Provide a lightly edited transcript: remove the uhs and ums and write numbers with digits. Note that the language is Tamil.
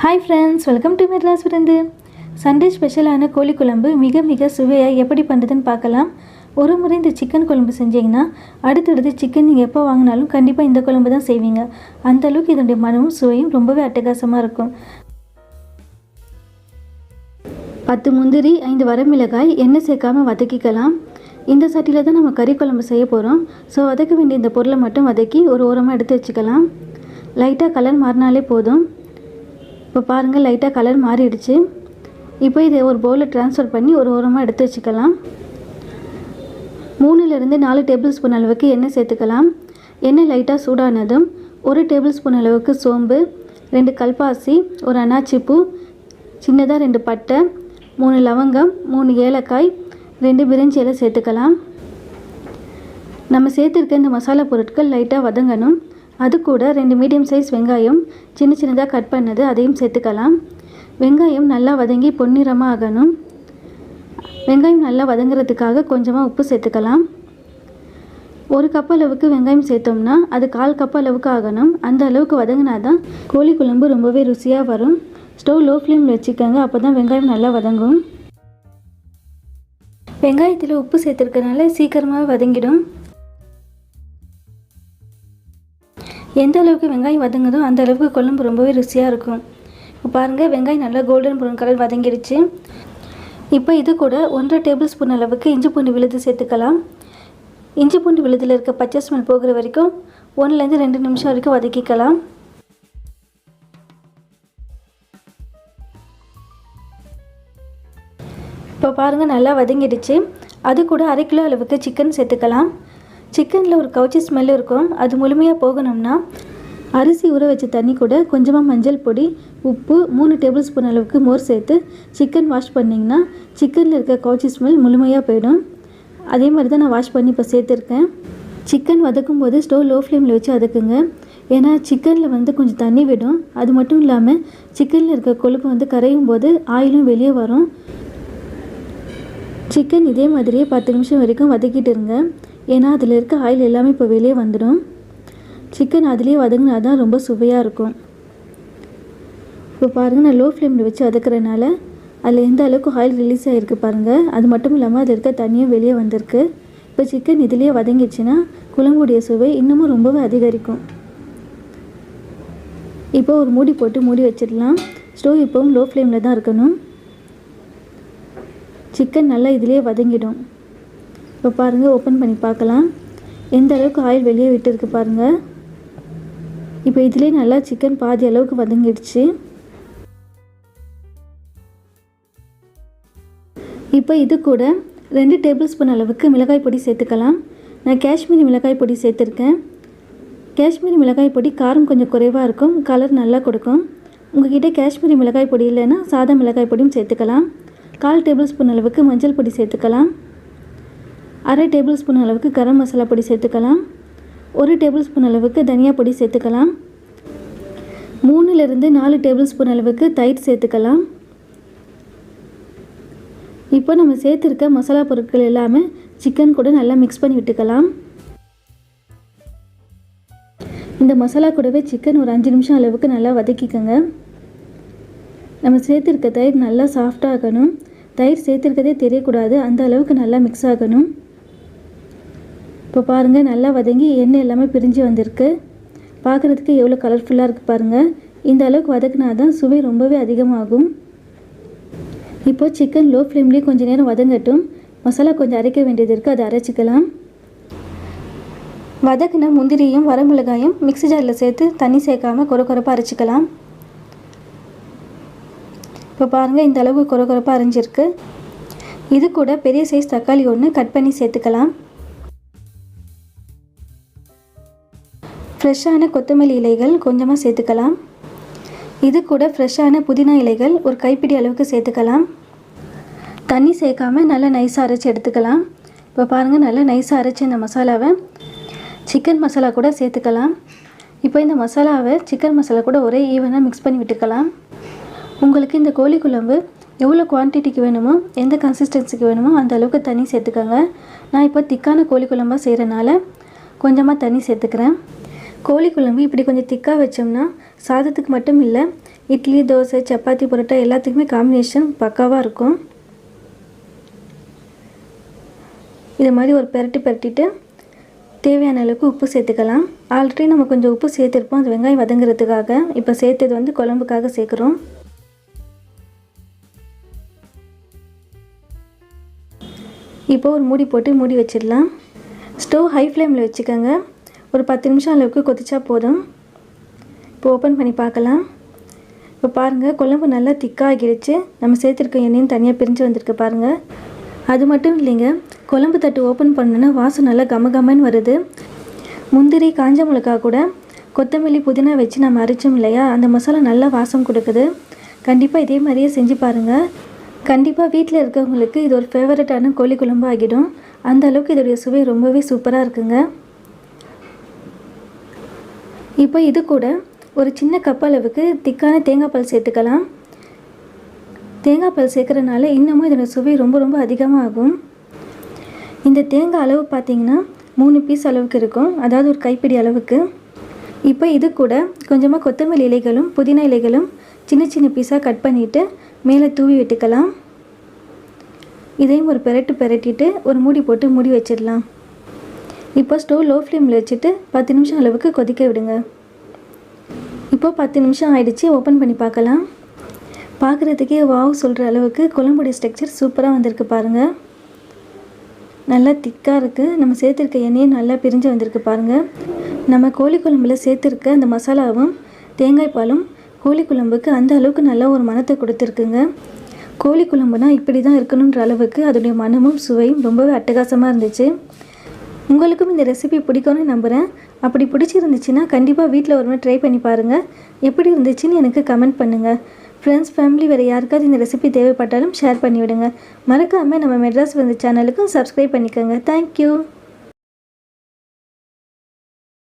Hi friends, welcome to Madras விருந்து. சண்டே ஸ்பெஷலான கோழி குழம்பு மிக சுவையாக எப்படி பண்ணுறதுன்னு பார்க்கலாம். ஒரு முறை இந்த சிக்கன் குழம்பு செஞ்சிங்கன்னா அடுத்தடுத்து சிக்கன் நீங்கள் எப்போ வாங்கினாலும் கண்டிப்பாக இந்த குழம்பு தான் செய்வீங்க. அந்தளவுக்கு இதனுடைய மனமும் சுவையும் ரொம்பவே அட்டகாசமாக இருக்கும். 10 முந்திரி, 5 வரமிளகாய் எண்ணெய் சேர்க்காமல் வதக்கிக்கலாம். இந்த சட்டியில் தான் நம்ம கறி குழம்பு செய்ய போகிறோம். ஸோ வதக்க வேண்டிய இந்த பொருளை மட்டும் வதக்கி ஒரு ஓரமாக எடுத்து வச்சுக்கலாம். லைட்டாக கலர் மாறினாலே போதும். இப்போ பாருங்கள், லைட்டாக கலர் மாறிடுச்சு. இப்போ இதை ஒரு பவுலில் ட்ரான்ஸ்ஃபர் பண்ணி ஒரு ஓரமாக எடுத்து வச்சுக்கலாம். 3லிருந்து 4 டேபிள் ஸ்பூன் அளவுக்கு எண்ணெய் சேர்த்துக்கலாம். எண்ணெய் லைட்டாக சூடானதும் 1 டேபிள் ஸ்பூன் அளவுக்கு சோம்பு, 2 கல்பாசி, ஒரு அன்னாச்சி பூ, சின்னதாக 2 பட்டை, 3 லவங்கம், 3 ஏலக்காய், 2 பிரிஞ்சி இலை சேர்த்துக்கலாம். நம்ம சேர்த்துருக்க இந்த மசாலா பொருட்கள் லைட்டாக வதங்கணும். அது கூட 2 மீடியம் சைஸ் வெங்காயம் சின்னதாக கட் பண்ணது அதையும் சேர்த்துக்கலாம். வெங்காயம் நல்லா வதங்கி பொன்னிறமாக ஆகணும். வெங்காயம் நல்லா வதங்கிறதுக்காக கொஞ்சமாக உப்பு சேர்த்துக்கலாம். 1 கப் அளவுக்கு வெங்காயம் சேர்த்தோம்னா அது 1/4 கப் அளவுக்கு ஆகணும். அந்த அளவுக்கு வதங்கினா தான் கோழி குழம்பு ரொம்பவே ருசியாக வரும். ஸ்டவ் லோ ஃப்ளேமில் வச்சுக்கோங்க, அப்போ தான் வெங்காயம் நல்லா வதங்கும். வெங்காயத்தில் உப்பு சேர்த்துருக்கனால சீக்கிரமாக வதங்கிடும். எந்த அளவுக்கு வெங்காயம் வதங்குதோ அந்த அளவுக்கு குழம்பு ரொம்பவே ருசியாக இருக்கும். இப்போ பாருங்கள், வெங்காயம் நல்லா கோல்டன் ப்ரௌன் கலர் வதங்கிடுச்சு. இப்போ இது கூட 1.5 டேபிள் ஸ்பூன் அளவுக்கு இஞ்சி பூண்டு விழுது சேர்த்துக்கலாம். இஞ்சி பூண்டு விழுதில் இருக்க பச்சை ஸ்மெல் போகிற வரைக்கும் 1லேருந்து 2 நிமிஷம் வரைக்கும் வதக்கிக்கலாம். இப்போ பாருங்கள், நல்லா வதங்கிடுச்சு. அது கூட 1/2 கிலோ அளவுக்கு சிக்கன் சேர்த்துக்கலாம். சிக்கனில் ஒரு கவுச்சி ஸ்மெல் இருக்கும். அது முழுமையாக போகணும்னா அரிசி ஊற வச்ச தண்ணி கூட கொஞ்சமாக மஞ்சள் பொடி, உப்பு, 3 டேபிள் ஸ்பூன் அளவுக்கு மோர் சேர்த்து சிக்கன் வாஷ் பண்ணிங்கன்னா சிக்கனில் இருக்க கவுச்சி ஸ்மெல் முழுமையாக போயிடும். அதே மாதிரி தான் நான் வாஷ் பண்ணி இப்போ சேர்த்துருக்கேன். சிக்கன் வதக்கும் போது ஸ்டவ் லோ ஃப்ளேமில் வச்சு வதக்குங்க. ஏன்னா சிக்கனில் கொஞ்சம் தண்ணி விடும். அது மட்டும் இல்லாமல் சிக்கனில் இருக்க கொழுப்பு கரையும் போது ஆயிலும் வெளியே வரும். சிக்கன் இதே மாதிரியே 10 நிமிஷம் வரைக்கும் வதக்கிட்டு இருங்க. ஏன்னா அதில் இருக்க ஆயில் எல்லாமே இப்போ வெளியே வந்துடும். சிக்கன் அதிலே வதங்கினா தான் ரொம்ப சுவையாக இருக்கும். இப்போ பாருங்கள், நான் லோ ஃப்ளேமில் வச்சு வதக்குறதுனால அதில் எந்த அளவுக்கு ஆயில் ரிலீஸ் ஆகிருக்கு பாருங்கள். அது மட்டும் இல்லாமல் அதில் இருக்க தண்ணியும் வெளியே வந்திருக்கு. இப்போ சிக்கன் இதிலே வதங்கிடுச்சுன்னா குழம்புடைய சுவை இன்னமும் ரொம்பவே அதிகரிக்கும். இப்போ ஒரு மூடி போட்டு மூடி வச்சிடலாம். ஸ்டவ் இப்போவும் லோ ஃப்ளேமில் தான் இருக்கணும். சிக்கன் நல்லா இதிலே வதங்கிடும். இப்போ பாருங்கள், ஓப்பன் பண்ணி பார்க்கலாம். எந்த அளவுக்கு ஆயில் வெளியே விட்டுருக்கு பாருங்கள். இப்போ இதிலே நல்லா சிக்கன் பாதி அளவுக்கு வதங்கிடுச்சு. இப்போ இது கூட 2 டேபிள் ஸ்பூன் அளவுக்கு மிளகாய் பொடி சேர்த்துக்கலாம். நான் காஷ்மீரி மிளகாய் பொடி சேர்த்துருக்கேன். காஷ்மீரி மிளகாய் பொடி காரம் கொஞ்சம் குறைவாக இருக்கும், கலர் நல்லா கொடுக்கும். உங்கள்கிட்ட காஷ்மீரி மிளகாய் பொடி இல்லைன்னா சாதா மிளகாய் பொடியும் சேர்த்துக்கலாம். 1/4 டேபிள் ஸ்பூன் அளவுக்கு மஞ்சள் பொடி சேர்த்துக்கலாம். 1/2 டேபிள் ஸ்பூன் அளவுக்கு கரம் மசாலா பொடி சேர்த்துக்கலாம். 1 டேபிள் ஸ்பூன் அளவுக்கு தனியா பொடி சேர்த்துக்கலாம். 3லிருந்து 4 டேபிள் ஸ்பூன் அளவுக்கு தயிர் சேர்த்துக்கலாம். இப்போ நம்ம சேர்த்துருக்க மசாலா பொருட்கள் எல்லாமே சிக்கன் கூட நல்லா மிக்ஸ் பண்ணி விட்டுக்கலாம். இந்த மசாலா கூடவே சிக்கன் ஒரு 5 நிமிஷம் அளவுக்கு நல்லா வதக்கிக்கோங்க. நம்ம சேர்த்துருக்க தயிர் நல்லா சாஃப்டாகணும். தயிர் சேர்த்துருக்கதே தெரியக்கூடாது, அந்த அளவுக்கு நல்லா மிக்ஸ் ஆகணும். இப்போ பாருங்கள், நல்லா வதங்கி எண்ணெய் எல்லாமே பிரிஞ்சு வந்திருக்கு. பார்க்குறதுக்கு எவ்வளோ கலர்ஃபுல்லாக இருக்குது பாருங்கள். இந்த அளவுக்கு வதக்கினா தான் சுவை ரொம்பவே அதிகமாகும். இப்போ சிக்கன் லோ ஃப்ளேம்லேயே கொஞ்சம் நேரம் வதங்கட்டும். மசாலா கொஞ்சம் அரைக்க வேண்டியது இருக்குது, அதை அரைச்சிக்கலாம். வதக்கின முந்திரியும் வரமிளகாயும் மிக்ஸி ஜாரில் சேர்த்து தண்ணி சேர்க்காமல் கொரப்பாக அரைச்சிக்கலாம். இப்போ பாருங்கள், இந்த அளவுக்கு கொரப்பாக அரைஞ்சிருக்கு. இது கூட பெரிய சைஸ் தக்காளி 1 கட் பண்ணி சேர்த்துக்கலாம். ஃப்ரெஷ்ஷான கொத்தமல்லி இலைகள் கொஞ்சமாக சேர்த்துக்கலாம். இது கூட ஃப்ரெஷ்ஷான புதினா இலைகள் ஒரு கைப்பிடி அளவுக்கு சேர்த்துக்கலாம். தண்ணி சேர்க்காமல் நல்லா நைஸாக அரைச்சி எடுத்துக்கலாம். இப்போ பாருங்கள், நல்லா நைஸாக அரைச்சி இந்த மசாலாவை சிக்கன் மசாலா கூட சேர்த்துக்கலாம். இப்போ இந்த மசாலாவை சிக்கன் மசாலா கூட ஒரே ஈவனாக மிக்ஸ் பண்ணி விட்டுக்கலாம். உங்களுக்கு இந்த கோழி குழம்பு எவ்வளோ குவான்டிட்டிக்கு வேணுமோ, எந்த கன்சிஸ்டன்சிக்கு வேணுமோ அந்த அளவுக்கு தண்ணி சேர்த்துக்கோங்க. நான் இப்போ திக்கான கோழி குழம்பாக செய்கிறனால கொஞ்சமாக தண்ணி சேர்த்துக்கிறேன். கோழி குழம்பு இப்படி கொஞ்சம் திக்காக வச்சோம்னா சாதத்துக்கு மட்டும் இல்லை, இட்லி, தோசை, சப்பாத்தி, பரோட்டா எல்லாத்துக்குமே காம்பினேஷன் பக்காவாக இருக்கும். இதை மாதிரி ஒரு பெரட்டிட்டு தேவையான அளவுக்கு உப்பு சேர்த்துக்கலாம். ஆல்ரெடி நம்ம கொஞ்சம் உப்பு சேர்த்துருப்போம், அது வெங்காயம் வதங்குறதுக்காக. இப்போ சேர்த்தது குழம்புக்காக சேர்க்குறோம். இப்போ ஒரு மூடி போட்டு மூடி வச்சிடலாம். ஸ்டவ் ஹை ஃப்ளேமில் வச்சுக்கோங்க. ஒரு 10 நிமிஷம் அளவுக்கு கொதிச்சா போதும். இப்போ ஓப்பன் பண்ணி பார்க்கலாம். இப்போ பாருங்கள், குழம்பு நல்லா திக்காகிடுச்சு. நம்ம சேர்த்துருக்க எண்ணெயும் தனியாக பிரிஞ்சு வந்திருக்கு பாருங்கள். அது மட்டும் இல்லைங்க, குழம்பு தட்டு ஓப்பன் பண்ணோன்னா வாசம் நல்லா கமகமன்னு வருது. முந்திரி, காஞ்ச மிளகா கூட கொத்தமல்லி, புதினா வச்சு நம்ம அரைச்சோம் இல்லையா, அந்த மசாலா நல்லா வாசம் கொடுக்குது. கண்டிப்பாக இதே மாதிரியே செஞ்சு பாருங்கள். கண்டிப்பாக வீட்டில் இருக்கவங்களுக்கு இது ஒரு ஃபேவரட்டான கோழி குழம்பு ஆகிடும். அந்த அளவுக்கு இதோடைய சுவை ரொம்பவே சூப்பராக இருக்குங்க. இப்போ இது கூட ஒரு சின்ன கப் அளவுக்கு திக்கான தேங்காய் பால் சேர்த்துக்கலாம். தேங்காய் பால் சேர்க்குறனால இன்னமும் இதோட சுவை ரொம்ப அதிகமாகும். இந்த தேங்காய் அளவு பார்த்திங்கன்னா 3 பீஸ் அளவுக்கு இருக்கும், அதாவது ஒரு கைப்பிடி அளவுக்கு. இப்போ இது கூட கொஞ்சமாக கொத்தமல்லி இலைகளும் புதினா இலைகளும் சின்ன பீஸாக கட் பண்ணிவிட்டு மேலே தூவி விட்டுக்கலாம். இதையும் ஒரு பெரட்டிட்டு ஒரு மூடி போட்டு மூடி வச்சிடலாம். இப்போ ஸ்டவ் லோ ஃப்ளேமில் வச்சுட்டு 10 நிமிஷம் அளவுக்கு கொதிக்க விடுங்க. இப்போ 10 நிமிஷம் ஆயிடுச்சு. ஓப்பன் பண்ணி பார்க்கலாம். பார்க்குறதுக்கே வாவ் சொல்கிற அளவுக்கு குழம்புடைய ஸ்ட்ரக்சர் சூப்பராக வந்திருக்கு பாருங்கள். நல்லா திக்காக இருக்குது. நம்ம சேர்த்துருக்க எண்ணெயும் நல்லா பிரிஞ்சு வந்திருக்கு பாருங்கள். நம்ம கோழி குழம்புல சேர்த்துருக்க அந்த மசாலாவும் தேங்காய் பாலும் கோழி குழம்புக்கு அந்த அளவுக்கு நல்ல ஒரு மணத்தை கொடுத்துருக்குங்க. கோழி குழம்புனா இப்படி தான் இருக்கணுன்ற அளவுக்கு அதோடைய மனமும் சுவையும் ரொம்பவே அட்டகாசமாக இருந்துச்சு. உங்களுக்கும் இந்த ரெசிபி பிடிக்கும்னு நம்புகிறேன். அப்படி பிடிச்சிருந்துச்சுன்னா கண்டிப்பாக வீட்டில் ஒரு முறை ட்ரை பண்ணி பாருங்கள். எப்படி இருந்துச்சுன்னு எனக்கு கமெண்ட் பண்ணுங்கள். ஃப்ரெண்ட்ஸ், ஃபேமிலி வேறு யாருக்காவது இந்த ரெசிபி தேவைப்பட்டாலும் ஷேர் பண்ணிவிடுங்க. மறக்காமல் நம்ம மெட்ராஸ் வந்து சேனலுக்கும் சப்ஸ்கிரைப் பண்ணிக்கோங்க. தேங்க்யூ.